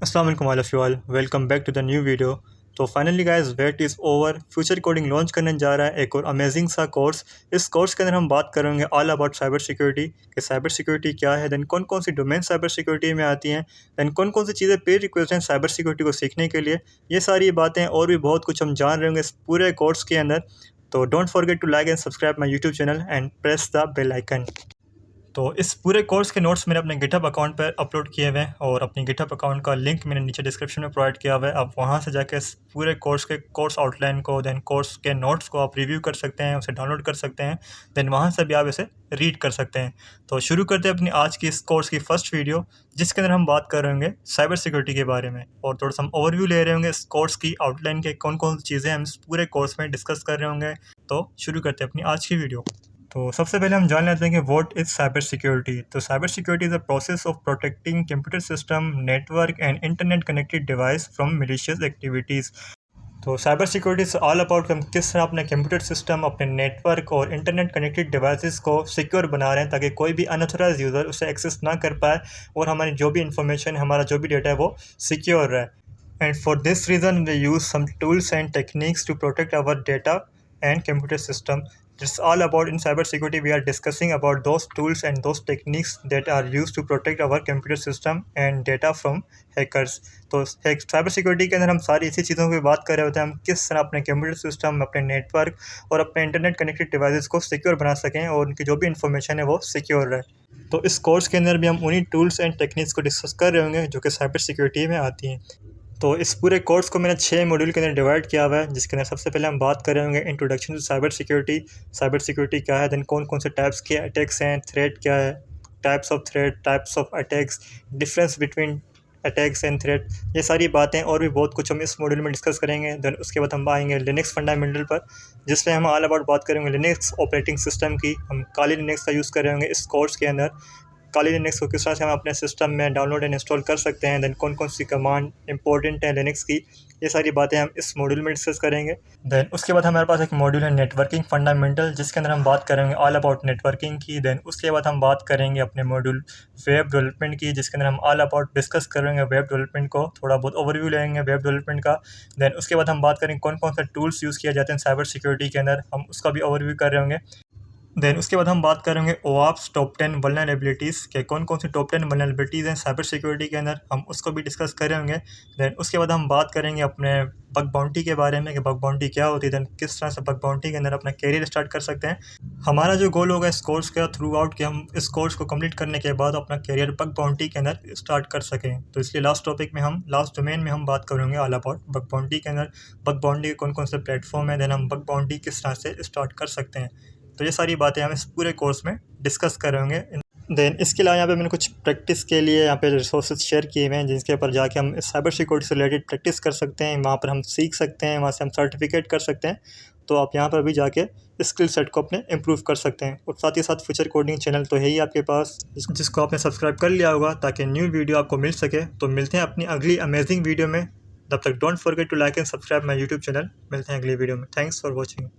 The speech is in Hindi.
अस्सलाम वालेकुम all of you all, welcome back to the new video. तो finally guys wait is over, future coding launch करने जा रहा है एक और अमेजिंग सा कोर्स। इस कोर्स के अंदर हम बात करेंगे ऑल अबाउट साइबर सिक्योरिटी कि साइबर सिक्योरिटी क्या है, देन कौन कौन सी डोमेन साइबर सिक्योरिटी में आती हैं, देन कौन कौन सी चीज़ें प्री रिक्वेस्ट हैं साइबर सिक्योरिटी को सीखने के लिए। ये सारी बातें और भी बहुत कुछ हम जान रहे होंगे इस पूरे कोर्स के अंदर। तो don't forget to like and subscribe my YouTube channel and press the bell icon. तो इस पूरे कोर्स के नोट्स मैंने अपने गिटहब अकाउंट पर अपलोड किए हुए हैं और अपनी गिटहब अकाउंट का लिंक मैंने नीचे डिस्क्रिप्शन में प्रोवाइड किया हुआ है। आप वहां से जाके इस पूरे कोर्स आउटलाइन को, देन कोर्स के नोट्स को आप रिव्यू कर सकते हैं, उसे डाउनलोड कर सकते हैं, देन वहां से भी आप इसे रीड कर सकते हैं। तो शुरू करते हैं अपनी आज की इस कोर्स की फर्स्ट वीडियो, जिसके अंदर हम बात कर रहे होंगे साइबर सिक्योरिटी के बारे में और थोड़ा सा हम ओवरव्यू ले रहे होंगे इस कोर्स की आउटलाइन के, कौन कौन सी चीज़ें हम इस पूरे कोर्स में डिस्कस कर रहे होंगे। तो शुरू करते हैं अपनी आज की वीडियो। तो सबसे पहले हम जान लेते हैं कि व्हाट इज़ साइबर सिक्योरिटी। तो cyber security is a process of protecting computer system, network and internet connected device from malicious activities. तो cyber security is all about हम किस तरह अपने कंप्यूटर सिस्टम, अपने नेटवर्क और इंटरनेट कनेक्टेड डिवाइसेस को सिक्योर बना रहे हैं ताकि कोई भी अनऑथराइज यूज़र उसे एक्सेस ना कर पाए और हमारी जो भी इंफॉर्मेशन, हमारा जो भी डेटा है वो सिक्योर रहे। And for this reason we use some tools and techniques to protect our data and computer system. It's all about in cyber security we are discussing about those tools and those techniques that are used to protect our computer system and data from hackers. तो साइबर सिक्योरिटी के अंदर हम सारी इसी चीज़ों की बात कर रहे होते हैं, हम किस तरह अपने कंप्यूटर सिस्टम, अपने नेटवर्क और अपने इंटरनेट कनेक्टेड डिवाइसेस को सिक्योर बना सकें और उनकी जो भी इंफॉर्मेशन है वो सिक्योर रहे। तो इस कोर्स के अंदर भी हम उन्हीं टूल्स एंड टेक्निक्स को डिस्कस कर रहे होंगे जो कि साइबर सिक्योरिटी में आती हैं। तो इस पूरे कोर्स को मैंने 6 मॉड्यूल के अंदर डिवाइड किया हुआ है, जिसके अंदर सबसे पहले हम बात कर रहे होंगे introduction to cyber security. Cyber security क्या है, देन कौन कौन से टाइप्स के अटैक्स हैं, थ्रेट क्या है, types of threat, types of attacks, difference between attacks and threat. ये सारी बातें और भी बहुत कुछ हम इस मॉड्यूल में डिस्कस करेंगे। देन उसके बाद हम आएंगे लिनक्स फंडामेंटल पर, जिसमें हम ऑल अबाउट बात करेंगे लिनक्स ऑपरेटिंग सिस्टम की। हम काली लिनक्स का यूज़ कर रहे होंगे इस कोर्स के अंदर। काली लिनक्स को किस तरह से हम अपने सिस्टम में डाउनलोड एंड इंस्टॉल कर सकते हैं, देन कौन कौन सी कमांड इंपॉर्टेंट है लिनक्स की, ये सारी बातें हम इस मॉड्यूल में डिस्कस करेंगे। देन उसके बाद हमारे पास एक मॉड्यूल है नेटवर्किंग फंडामेंटल, जिसके अंदर हम बात करेंगे ऑल अबाउट नेटवर्किंग की। देन उसके बाद हम बात करेंगे अपने मॉड्यूल वेब डेवलपमेंट की, जिसके अंदर हम ऑल अबाउट डिस्कस करेंगे वेब डेवलपमेंट को, थोड़ा बहुत ओवरव्यू लेंगे वेब डेवलपमेंट का। देन उसके बाद हम बात करेंगे कौन कौन से टूल्स यूज़ किए जाते हैं साइबर सिक्योरिटी के अंदर, हम उसका भी ओवरव्यू कर रहे होंगे। देन उसके बाद हम बात करेंगे ओआप्स टॉप 10 वल्नरेबिलिटीज़ के, कौन कौन सी टॉप 10 वल्नरेबिलिटीज़ हैं साइबर सिक्योरिटी के अंदर, हम उसको भी डिस्कस कर रहे होंगे। देन उसके बाद हम बात करेंगे अपने बग बाउंटी के बारे में कि बग बाउंटी क्या होती है, देन किस तरह से बग बाउंटी के अंदर अपना कैरियर स्टार्ट कर सकते हैं। हमारा जो गोल होगा इस कोर्स का थ्रू आउट कि हम इस कोर्स को कंप्लीट करने के बाद अपना कैरियर बग बाउंटी के अंदर स्टार्ट कर सकें। तो इसलिए लास्ट डोमेन में हम बात करेंगे ऑल अबाउट बग बाउंटी के अंदर, बग बाउंटी के कौन कौन से प्लेटफॉर्म है, देन हम बग बाउंटी किस तरह से स्टार्ट कर सकते हैं। तो ये सारी बातें हम इस पूरे कोर्स में डिस्कस करेंगे। देन इसके अलावा यहाँ पे मैंने कुछ प्रैक्टिस के लिए यहाँ पे रिसोर्सेज शेयर किए हुए हैं, जिनके ऊपर जाके हम साइबर सिक्योरिटी से रिलेटेड प्रैक्टिस कर सकते हैं, वहाँ पर हम सीख सकते हैं, वहाँ से हम सर्टिफिकेट कर सकते हैं। तो आप यहाँ पर भी जाके स्किल सेट को अपने इम्प्रूव कर सकते हैं। और साथ ही साथ फ्यूचर कोडिंग चैनल तो है ही आपके पास, जिसको आपने सब्सक्राइब कर लिया होगा ताकि न्यू वीडियो आपको मिल सके। तो मिलते हैं अपनी अगली अमेजिंग वीडियो में, तब तक don't forget to like and subscribe my YouTube channel. मिलते हैं अगली वीडियो में। Thanks for watching.